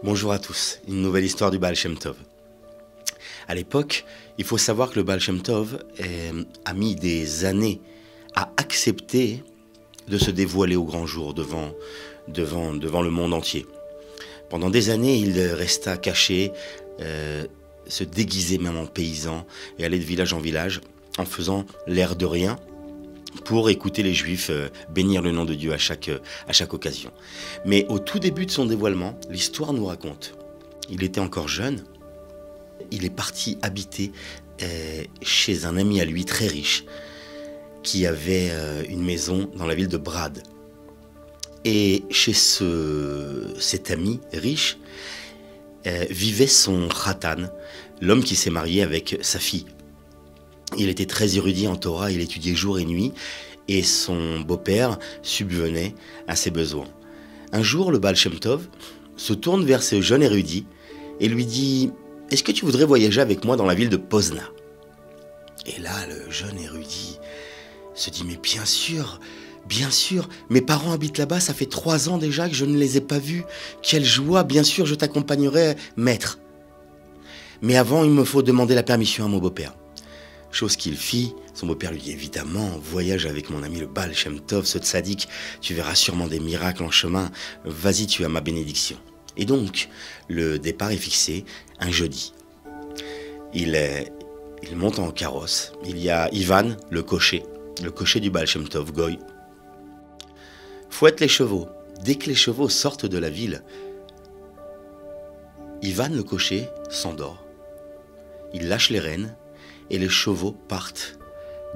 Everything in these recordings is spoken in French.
Bonjour à tous, une nouvelle histoire du Baal Shem Tov. À l'époque, il faut savoir que le Baal Shem Tov a mis des années à accepter de se dévoiler au grand jour devant le monde entier. Pendant des années, il resta caché, se déguisait même en paysan et allait de village en village en faisant l'air de rien pour écouter les Juifs bénir le nom de Dieu à chaque occasion. Mais au tout début de son dévoilement, l'histoire nous raconte, il était encore jeune, il est parti habiter chez un ami à lui très riche, qui avait une maison dans la ville de Brad. Et chez cet ami riche vivait son khatan, l'homme qui s'est marié avec sa fille. Il était très érudit en Torah, il étudiait jour et nuit, et son beau-père subvenait à ses besoins. Un jour, le Baal Shem Tov se tourne vers ce jeune érudit et lui dit « Est-ce que tu voudrais voyager avec moi dans la ville de Pozna ?» Et là, le jeune érudit se dit « Mais bien sûr, mes parents habitent là-bas, ça fait 3 ans déjà que je ne les ai pas vus. Quelle joie, bien sûr, je t'accompagnerai, maître. Mais avant, il me faut demander la permission à mon beau-père. » Chose qu'il fit, son beau-père lui dit évidemment, voyage avec mon ami le Baal Shem Tov, ce tzaddik, tu verras sûrement des miracles en chemin, vas-y, tu as ma bénédiction. Et donc, le départ est fixé un jeudi. Il monte en carrosse, il y a Ivan, le cocher du Baal Shem Tov, Goy, fouette les chevaux. Dès que les chevaux sortent de la ville, Ivan, le cocher, s'endort. Il lâche les rênes, et les chevaux partent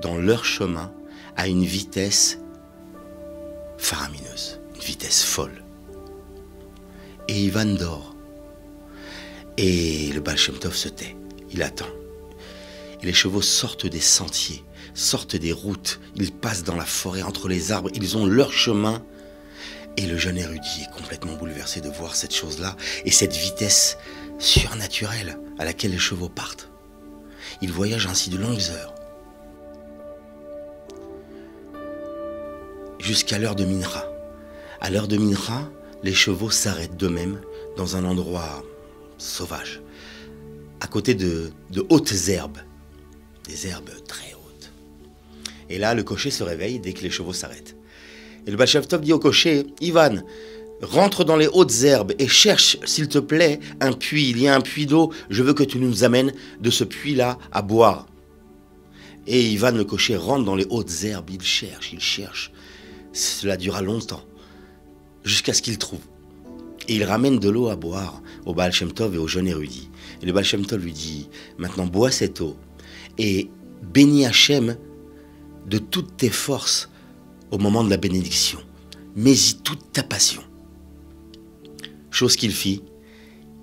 dans leur chemin à une vitesse faramineuse, une vitesse folle. Et Ivan dort. Et le Baal Shem Tov se tait, il attend. Et les chevaux sortent des sentiers, sortent des routes, ils passent dans la forêt entre les arbres, ils ont leur chemin. Et le jeune érudit est complètement bouleversé de voir cette chose-là et cette vitesse surnaturelle à laquelle les chevaux partent. Il voyage ainsi de longues heures, jusqu'à l'heure de Mincha. À l'heure de Mincha, les chevaux s'arrêtent d'eux-mêmes dans un endroit sauvage, à côté de hautes herbes, des herbes très hautes. Et là, le cocher se réveille dès que les chevaux s'arrêtent. Et le Baal Shem Tov dit au cocher, « Ivan, rentre dans les hautes herbes et cherche, s'il te plaît, un puits. Il y a un puits d'eau, je veux que tu nous amènes de ce puits-là à boire. » Et Ivan, le cocher, rentre dans les hautes herbes, il cherche. Cela dura longtemps, jusqu'à ce qu'il trouve. Et il ramène de l'eau à boire au Baal Shem Tov et au jeune érudit. Et le Baal Shem Tov lui dit, « Maintenant, bois cette eau et bénis Hachem de toutes tes forces au moment de la bénédiction. Mets-y toute ta passion. » Chose qu'il fit,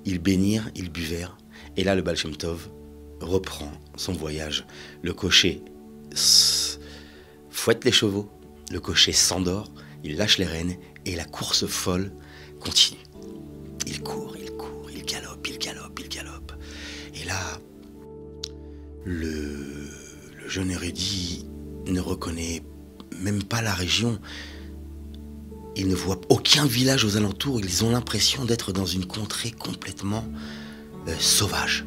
ils bénirent, ils buvèrent, et là le Baal Shem Tov reprend son voyage. Le cocher fouette les chevaux, le cocher s'endort, il lâche les rênes, et la course folle continue. Il court, il galope. Et là, le jeune érudit ne reconnaît même pas la région. Ils ne voient aucun village aux alentours, ils ont l'impression d'être dans une contrée complètement sauvage.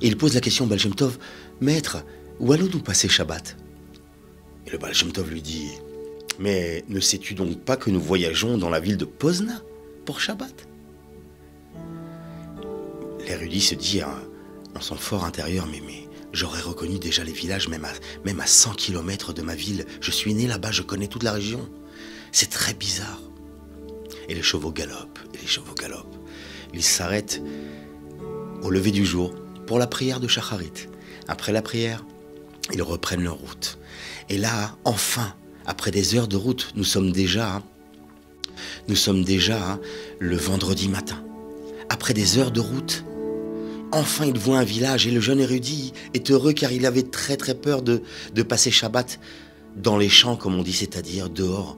Et il pose la question au Baal Shem Tov, « Maître, où allons-nous passer Shabbat ?» Et le Baal Shem Tov lui dit, « Mais ne sais-tu donc pas que nous voyageons dans la ville de Pozna pour Shabbat ?» L'érudit se dit dans son fort intérieur, « Mais j'aurais reconnu déjà les villages, même à 100 km de ma ville. Je suis né là-bas, je connais toute la région. C'est très bizarre. » Et les chevaux galopent. Ils s'arrêtent au lever du jour pour la prière de Shacharit. Après la prière, ils reprennent leur route. Et là, enfin, après des heures de route, nous sommes déjà le vendredi matin. Après des heures de route, enfin ils voient un village et le jeune érudit est heureux car il avait très très peur de passer Shabbat dans les champs, comme on dit, c'est-à-dire dehors,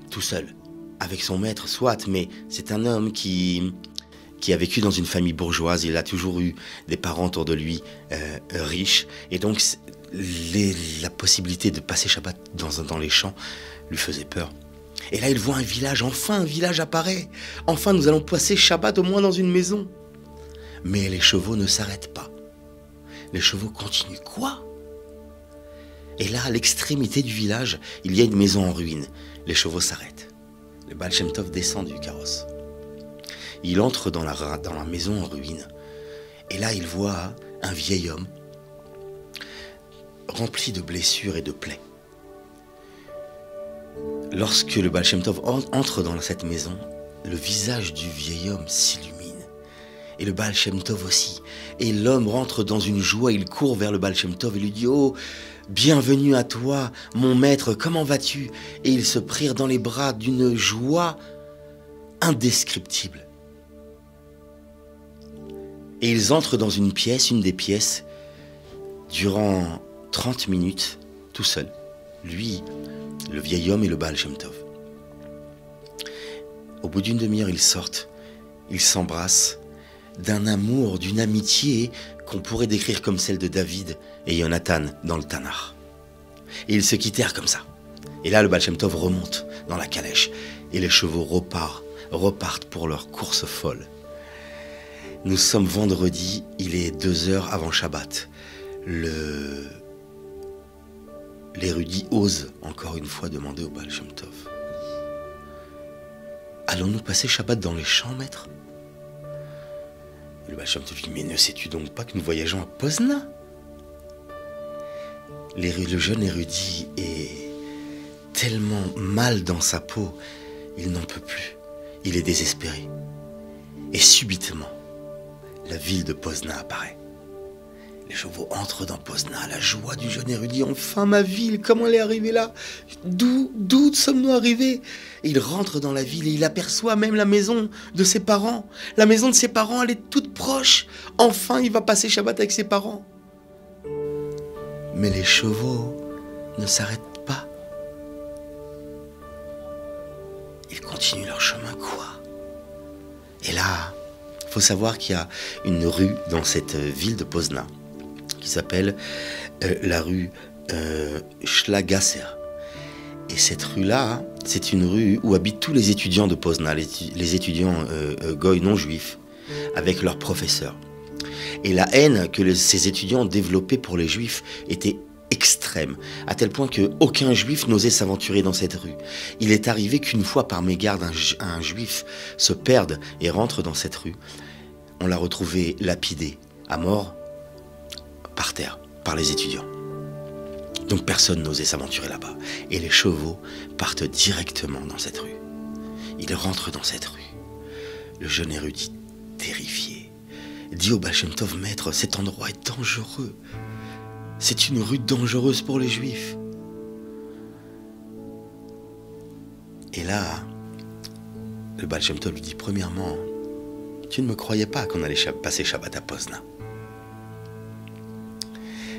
tout seul, avec son maître, soit, mais c'est un homme qui a vécu dans une famille bourgeoise, il a toujours eu des parents autour de lui riches, et donc la possibilité de passer Shabbat dans les champs lui faisait peur. Et là, il voit un village. Enfin, un village apparaît. Enfin, nous allons passer Shabbat au moins dans une maison. Mais les chevaux ne s'arrêtent pas. Les chevaux continuent. Quoi? Et là, à l'extrémité du village, il y a une maison en ruine. Les chevaux s'arrêtent. Le Baal Shem Tov descend du carrosse. Il entre dans la maison en ruine. Et là, il voit un vieil homme rempli de blessures et de plaies. Lorsque le Baal Shem Tov entre dans cette maison, le visage du vieil homme s'illumine. Et le Baal Shem Tov aussi. Et l'homme rentre dans une joie, il court vers le Baal Shem Tov et lui dit « Oh, bienvenue à toi, mon maître, comment vas-tu » Et ils se prirent dans les bras d'une joie indescriptible. Et ils entrent dans une des pièces, durant 30 minutes, tout seul. Lui, le vieil homme et le Baal Shem Tov. Au bout d'une demi-heure, ils sortent, ils s'embrassent, d'un amour, d'une amitié qu'on pourrait décrire comme celle de David et Jonathan dans le Tanakh. Et ils se quittèrent comme ça. Et là, le Baal Shem Tov remonte dans la calèche et les chevaux repartent pour leur course folle. Nous sommes vendredi, il est 2 heures avant Shabbat. L'érudit ose encore une fois demander au Baal Shem Tov. Allons-nous passer Shabbat dans les champs, maître? Le Baal Shem Tov dit, mais ne sais-tu donc pas que nous voyageons à Pozna? Le jeune érudit est tellement mal dans sa peau, il n'en peut plus. Il est désespéré. Et subitement, la ville de Pozna apparaît. Les chevaux entrent dans Pozna, la joie du jeune érudit. Enfin, ma ville, comment elle est arrivée là? D'où sommes-nous arrivés? Et il rentre dans la ville et il aperçoit même la maison de ses parents. La maison de ses parents, elle est toute proche. Enfin, il va passer Shabbat avec ses parents. Mais les chevaux ne s'arrêtent pas. Ils continuent leur chemin, quoi. Et là, il faut savoir qu'il y a une rue dans cette ville de Pozna qui s'appelle la rue Schlagasser. Et cette rue-là, c'est une rue où habitent tous les étudiants de Pozna, les étudiants goy non juifs, avec leurs professeurs. Et la haine que ces étudiants développaient pour les juifs était extrême, à tel point qu'aucun juif n'osait s'aventurer dans cette rue. Il est arrivé qu'une fois par mégarde, un juif se perde et rentre dans cette rue. On l'a retrouvé lapidé, à mort, par terre, par les étudiants. Donc personne n'osait s'aventurer là-bas. Et les chevaux partent directement dans cette rue. Ils rentrent dans cette rue. Le jeune érudit, terrifié, dit au Baal Shem Tov, maître, cet endroit est dangereux. C'est une rue dangereuse pour les juifs. Et là, le Baal Shem Tov lui dit, premièrement, tu ne me croyais pas qu'on allait passer Shabbat à Pozna.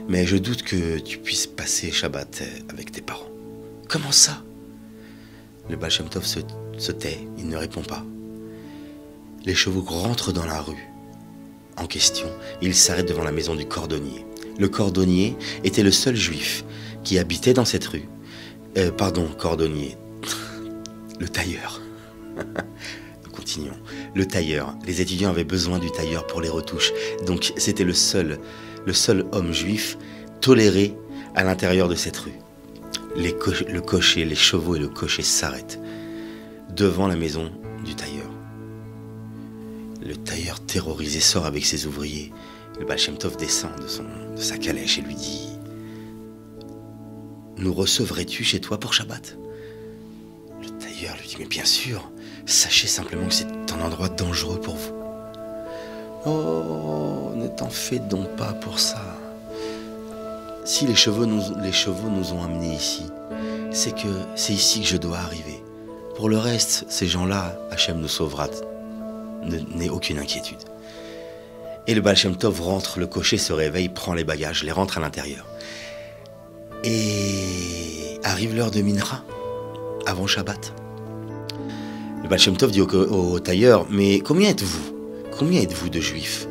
Mais je doute que tu puisses passer Shabbat avec tes parents. Comment ça? Le Baal Shem Tov se tait, il ne répond pas. Les chevaux rentrent dans la rue en question et ils s'arrêtent devant la maison du cordonnier. Le cordonnier était le seul juif qui habitait dans cette rue. Cordonnier. Le tailleur. Nous continuons. Le tailleur. Les étudiants avaient besoin du tailleur pour les retouches. Donc c'était le seul homme juif toléré à l'intérieur de cette rue. Le cocher, les chevaux et le cocher s'arrêtent devant la maison du tailleur. Le tailleur terrorisé sort avec ses ouvriers. Le Baal Shem Tov descend de sa calèche et lui dit « Nous recevrais-tu chez toi pour Shabbat ?» Le tailleur lui dit « Mais bien sûr, sachez simplement que c'est un endroit dangereux pour vous. » « Oh, ne t'en fais donc pas pour ça. Si les chevaux nous ont amenés ici, c'est que c'est ici que je dois arriver. Pour le reste, ces gens-là, Hachem nous sauvera. N'aie aucune inquiétude. » Et le Baal Shem Tov rentre, le cocher se réveille, prend les bagages, les rentre à l'intérieur. Et arrive l'heure de Mincha, avant Shabbat. Le Baal Shem Tov dit au tailleur, « Mais combien êtes-vous? Combien êtes-vous de juifs ?»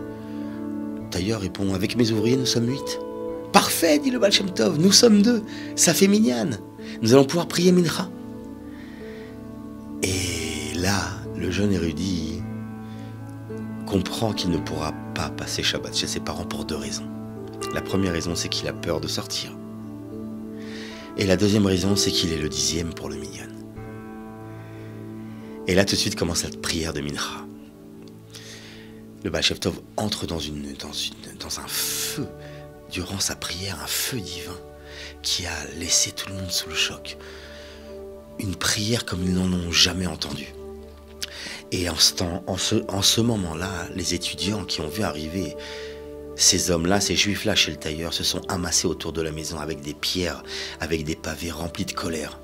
Le tailleur répond, « Avec mes ouvriers, nous sommes 8. » « Parfait, dit le Baal Shem Tov, nous sommes 2. Ça fait minyan. Nous allons pouvoir prier Mincha. Et là, le jeune érudit comprend qu'il ne pourra pas passer Shabbat chez ses parents pour 2 raisons. La première raison, c'est qu'il a peur de sortir. Et la deuxième raison, c'est qu'il est le 10e pour le minyan. Et là, tout de suite, commence la prière de Mincha. Le Baal Shem Tov entre dans un feu, durant sa prière, un feu divin qui a laissé tout le monde sous le choc. Une prière comme ils n'en ont jamais entendu. Et en ce moment-là, les étudiants qui ont vu arriver ces hommes-là, ces juifs-là chez le tailleur, se sont amassés autour de la maison avec des pierres, avec des pavés remplis de colère.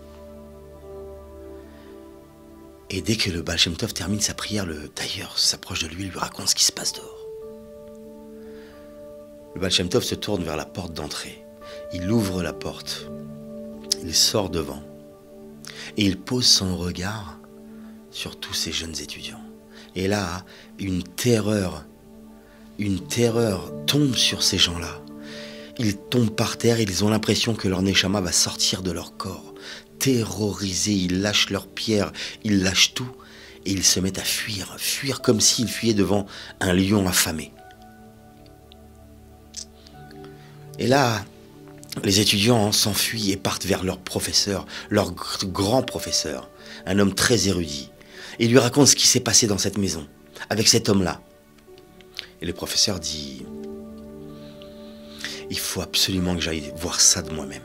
Et dès que le Baal Shem Tov termine sa prière, le tailleur s'approche de lui et lui raconte ce qui se passe dehors. Le Baal Shem Tov se tourne vers la porte d'entrée. Il ouvre la porte. Il sort devant. Et il pose son regard sur tous ces jeunes étudiants. Et là, une terreur tombe sur ces gens-là. Ils tombent par terre et ils ont l'impression que leur neshama va sortir de leur corps. Terrorisés, ils lâchent leurs pierres, ils lâchent tout et ils se mettent à fuir comme s'ils fuyaient devant un lion affamé. Et là, les étudiants s'enfuient et partent vers leur professeur, leur grand professeur, un homme très érudit. Et il lui raconte ce qui s'est passé dans cette maison, avec cet homme-là. Et le professeur dit, il faut absolument que j'aille voir ça de moi-même.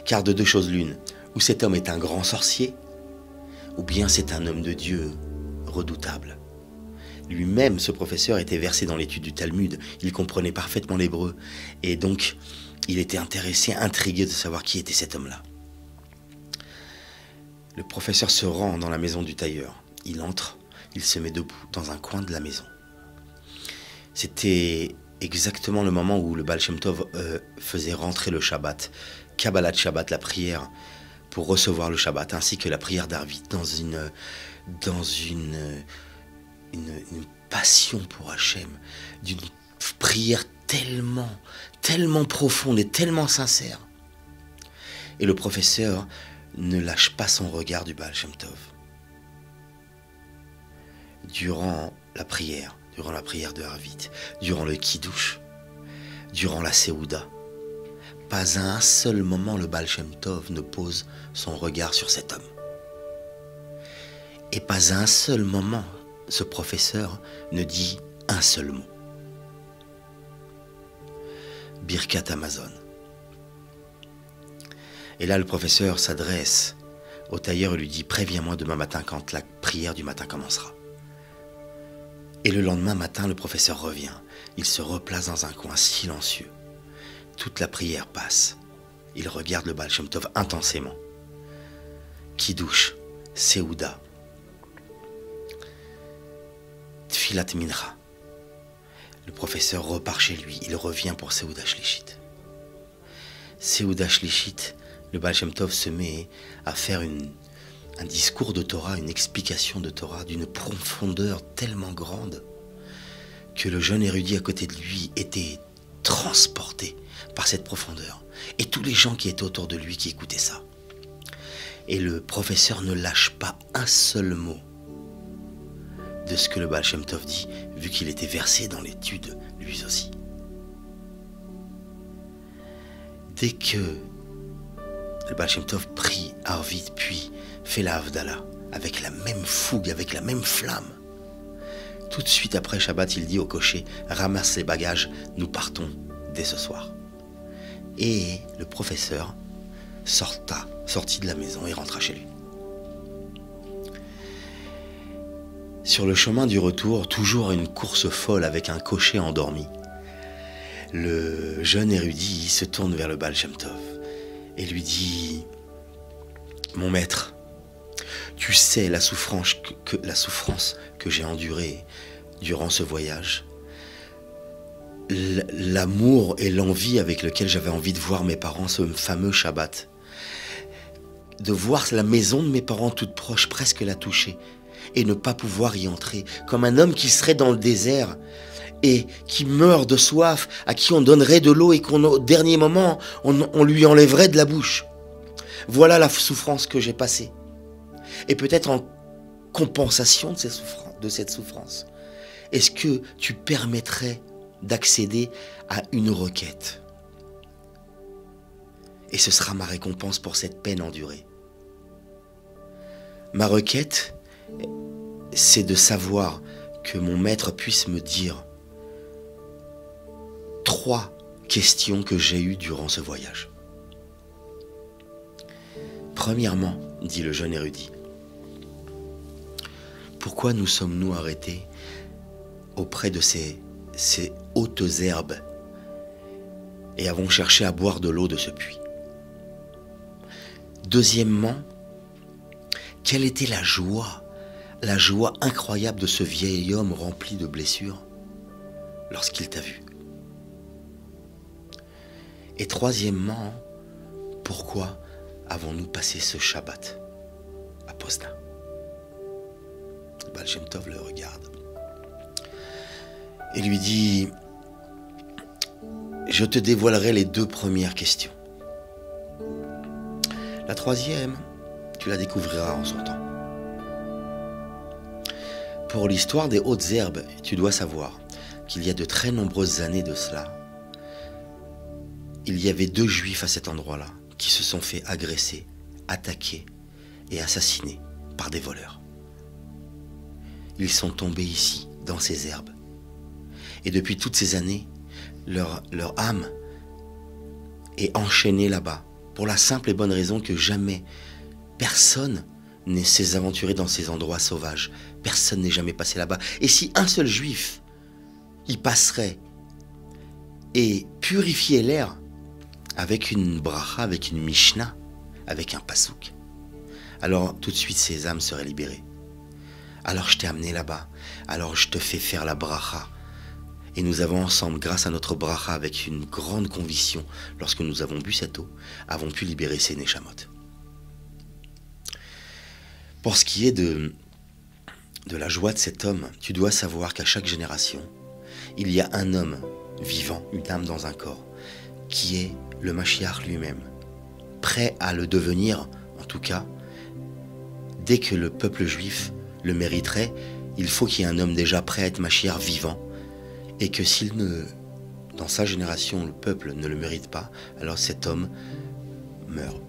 Car de 2 choses l'une, ou cet homme est un grand sorcier, ou bien c'est un homme de Dieu redoutable. Lui-même, ce professeur, était versé dans l'étude du Talmud, il comprenait parfaitement l'hébreu, et donc il était intéressé, intrigué de savoir qui était cet homme-là. Le professeur se rend dans la maison du tailleur, il entre, il se met debout dans un coin de la maison. C'était exactement le moment où le Baal Shem Tov faisait rentrer le Shabbat, Kabbalat Shabbat, la prière pour recevoir le Shabbat, ainsi que la prière d'Arvit, dans une passion pour Hachem, d'une prière tellement profonde et tellement sincère. Et le professeur ne lâche pas son regard du Baal Shem Tov. Durant la prière de Arvit, durant le Kiddush, durant la Séouda, pas à un seul moment le Baal Shem Tov ne pose son regard sur cet homme. Et pas à un seul moment, ce professeur ne dit un seul mot. Birkat Hamazon. Et là, le professeur s'adresse au tailleur et lui dit « Préviens-moi demain matin quand la prière du matin commencera. » Et le lendemain matin, le professeur revient. Il se replace dans un coin silencieux. Toute la prière passe. Il regarde le Baal Shem Tov intensément. Kiddush, Séouda, Tfilat Mincha. Le professeur repart chez lui. Il revient pour Séouda Shlichit. Séouda Shlichit, le Baal Shem Tov se met à faire un discours de Torah, une explication de Torah d'une profondeur tellement grande que le jeune érudit à côté de lui était transporté par cette profondeur. Et tous les gens qui étaient autour de lui qui écoutaient ça. Et le professeur ne lâche pas un seul mot de ce que le Baal Shem Tov dit, vu qu'il était versé dans l'étude lui aussi. Dès que le Baal Shem Tov prie Arvit, puis fait la Havdalah, avec la même fougue, avec la même flamme, tout de suite après Shabbat, il dit au cocher, ramasse les bagages, nous partons dès ce soir. Et le professeur sortit de la maison et rentra chez lui. Sur le chemin du retour, toujours une course folle avec un cocher endormi. Le jeune érudit se tourne vers le Baal Shem Tov et lui dit « Mon maître, tu sais la souffrance que j'ai endurée durant ce voyage, l'amour et l'envie avec lequel j'avais envie de voir mes parents ce fameux Shabbat, de voir la maison de mes parents toute proche, presque la toucher, et ne pas pouvoir y entrer, comme un homme qui serait dans le désert et qui meurt de soif, à qui on donnerait de l'eau et qu'au dernier moment, on lui enlèverait de la bouche. Voilà la souffrance que j'ai passée. Et peut-être en compensation de cette souffrance, est-ce que tu permettrais d'accéder à une requête? Et ce sera ma récompense pour cette peine endurée. Ma requête, c'est de savoir que mon maître puisse me dire 3 questions que j'ai eues durant ce voyage. Premièrement, dit le jeune érudit, pourquoi nous sommes-nous arrêtés auprès de ces hautes herbes et avons cherché à boire de l'eau de ce puits? Deuxièmement, quelle était la joie incroyable de ce vieil homme rempli de blessures lorsqu'il t'a vu? Et troisièmement, pourquoi avons-nous passé ce Shabbat à Poznan? Le Baal Shem Tov le regarde et lui dit, je te dévoilerai les 2 premières questions. La troisième, tu la découvriras en son temps. Pour l'histoire des hautes herbes, tu dois savoir qu'il y a de très nombreuses années de cela, il y avait 2 juifs à cet endroit-là qui se sont fait agresser, attaquer et assassiner par des voleurs. Ils sont tombés ici, dans ces herbes. Et depuis toutes ces années, leur âme est enchaînée là-bas, pour la simple et bonne raison que jamais personne ne s'est aventuré dans ces endroits sauvages. Personne n'est jamais passé là-bas. Et si un seul juif y passerait et purifiait l'air avec une bracha, avec une mishnah, avec un pasouk, alors tout de suite ces âmes seraient libérées. Alors je t'ai amené là-bas, alors je te fais faire la bracha. Et nous avons ensemble, grâce à notre bracha, avec une grande conviction, lorsque nous avons bu cette eau, avons pu libérer ces neshamot. Pour ce qui est de la joie de cet homme, tu dois savoir qu'à chaque génération, il y a un homme vivant, une âme dans un corps, qui est le Mashiach lui-même, prêt à le devenir, en tout cas, dès que le peuple juif le mériterait, il faut qu'il y ait un homme déjà prêt à être Mashiach vivant, et que s'il ne, dans sa génération, le peuple ne le mérite pas, alors cet homme meurt.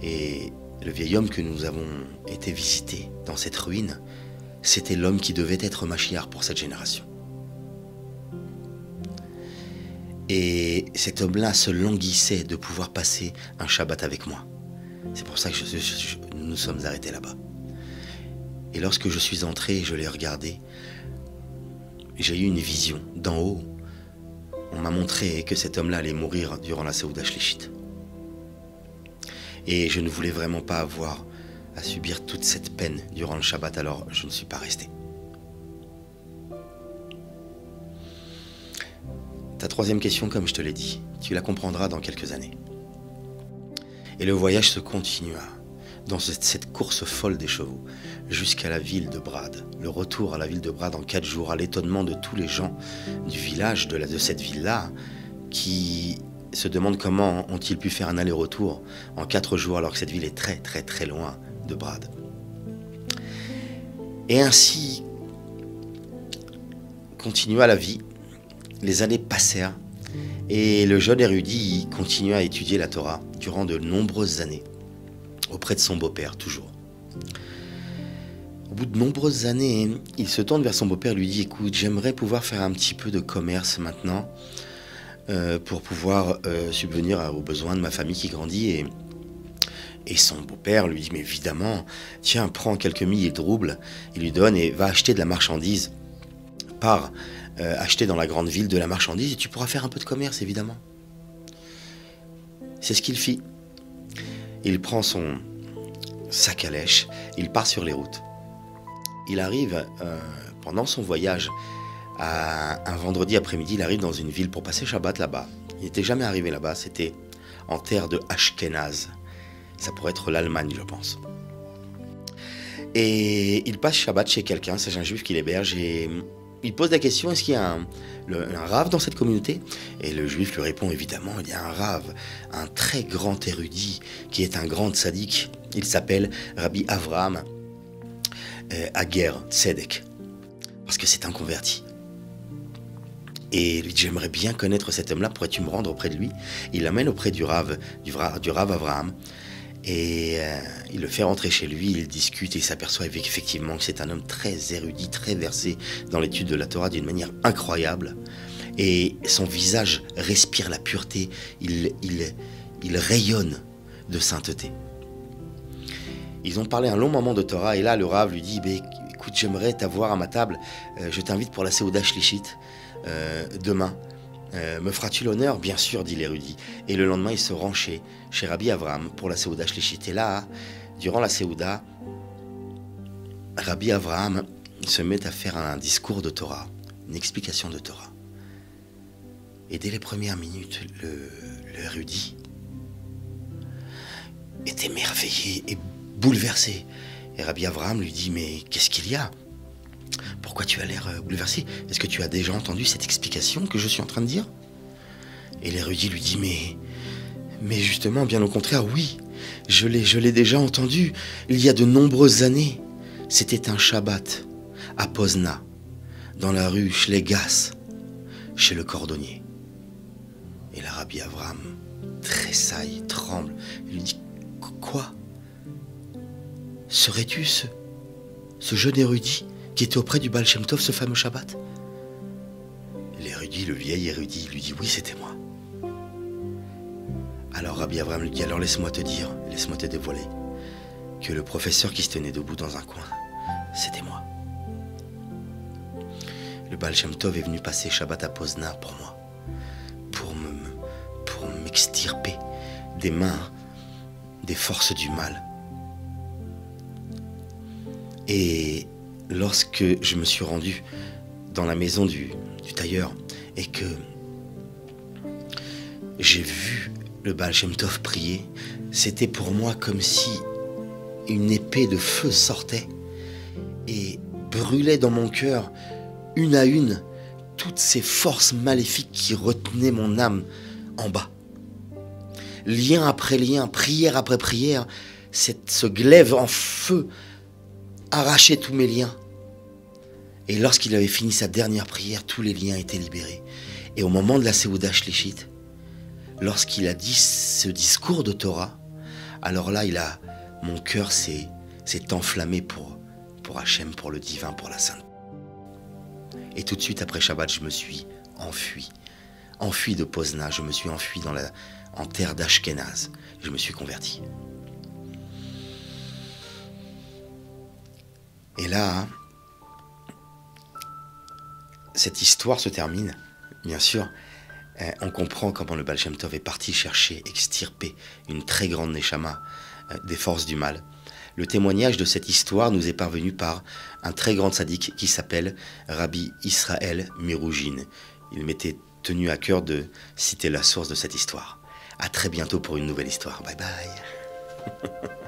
Et le vieil homme que nous avons été visiter dans cette ruine, c'était l'homme qui devait être Mashiach pour cette génération. Et cet homme-là se languissait de pouvoir passer un Shabbat avec moi. C'est pour ça que nous nous sommes arrêtés là-bas. Et lorsque je suis entré et je l'ai regardé, j'ai eu une vision d'en haut. On m'a montré que cet homme-là allait mourir durant la Seouda Shlichit. Et je ne voulais vraiment pas avoir à subir toute cette peine durant le Shabbat, alors je ne suis pas resté. Ta troisième question, comme je te l'ai dit, tu la comprendras dans quelques années. Et le voyage se continua dans cette course folle des chevaux jusqu'à la ville de Brad. Le retour à la ville de Brad en 4 jours, à l'étonnement de tous les gens du village, de cette ville-là, qui se demandent comment ont-ils pu faire un aller-retour en 4 jours alors que cette ville est très très très loin de Brad. Et ainsi continua la vie, les années passèrent et le jeune érudit continua à étudier la Torah durant de nombreuses années, auprès de son beau-père toujours. Au bout de nombreuses années, il se tourne vers son beau-père et lui dit « Écoute, j'aimerais pouvoir faire un petit peu de commerce maintenant pour pouvoir subvenir aux besoins de ma famille qui grandit. » Et son beau-père lui dit « Mais évidemment, tiens, prends quelques milliers de roubles, il lui donne et va acheter de la marchandise. Pars acheter dans la grande ville de la marchandise et tu pourras faire un peu de commerce, évidemment. » C'est ce qu'il fit. Il prend son sac à lèche, il part sur les routes. Il arrive, pendant son voyage, un vendredi après-midi, il arrive dans une ville pour passer Shabbat là-bas. Il n'était jamais arrivé là-bas, c'était en terre de Ashkenaz. Ça pourrait être l'Allemagne, je pense. Et il passe Shabbat chez quelqu'un, c'est un juif qui l'héberge, et il pose la question, est-ce qu'il y a un rave dans cette communauté? Et le juif lui répond, évidemment, il y a un rave, un très grand érudit, qui est un grand tzaddik, Il s'appelle Rabbi Avraham Ager Tzedek, parce que c'est un converti. Et lui dit, j'aimerais bien connaître cet homme-là, pourrais-tu me rendre auprès de lui? Il l'amène auprès du Rav Avraham, et il le fait rentrer chez lui, il discute, et il s'aperçoit effectivement que c'est un homme très érudit, très versé dans l'étude de la Torah d'une manière incroyable, et son visage respire la pureté, il rayonne de sainteté. Ils ont parlé un long moment de Torah, et là le Rav lui dit, écoute, j'aimerais t'avoir à ma table, je t'invite pour la Seuda Shlishit demain. Me feras-tu l'honneur? Bien sûr, dit l'érudit. Et le lendemain, il se rend chez Rabbi Avraham pour la Seuda Shlishit. Et là, durant la Seuda, Rabbi Avraham se met à faire un discours de Torah, une explication de Torah. Et dès les premières minutes, l'érudit est émerveillé et bouleversé. Et Rabbi Avraham lui dit, mais qu'est-ce qu'il y a? Pourquoi tu as l'air bouleversé? Est-ce que tu as déjà entendu cette explication que je suis en train de dire? Et l'érudit lui dit, mais justement, bien au contraire, oui, je l'ai déjà entendu. Il y a de nombreuses années, c'était un Shabbat à Pozna, dans la rue Shlegas, chez le cordonnier. Et là, Rabbi Avraham tressaille, tremble. Il lui dit, quoi? Serais-tu ce jeune érudit qui était auprès du Baal Shem Tov ce fameux Shabbat? L'érudit, le vieil érudit, lui dit, oui, c'était moi. Alors Rabbi Avraham lui dit, alors laisse-moi te dire, laisse-moi te dévoiler, que le professeur qui se tenait debout dans un coin, c'était moi. Le Baal Shem Tov est venu passer Shabbat à Pozna pour moi, pour m'extirper des mains, des forces du mal. Et lorsque je me suis rendu dans la maison du tailleur et que j'ai vu le Baal Shem Tov prier, c'était pour moi comme si une épée de feu sortait et brûlait dans mon cœur, une à une, toutes ces forces maléfiques qui retenaient mon âme en bas. Lien après lien, prière après prière, ce glaive en feu arrachait tous mes liens. Et lorsqu'il avait fini sa dernière prière, tous les liens étaient libérés. Et au moment de la Seuda Shlishit, lorsqu'il a dit ce discours de Torah, alors là, mon cœur s'est enflammé pour Hachem, pour le divin, pour la sainte. Et tout de suite après Shabbat, je me suis enfui de Pozna, je me suis enfui en terre d'Ashkenaz. Je me suis converti. Et là, cette histoire se termine, bien sûr. On comprend comment le Baal Shem Tov est parti chercher, extirper une très grande neshama des forces du mal. Le témoignage de cette histoire nous est parvenu par un très grand tzaddik qui s'appelle Rabbi Israël Miroujine. Il m'était tenu à cœur de citer la source de cette histoire. À très bientôt pour une nouvelle histoire. Bye bye.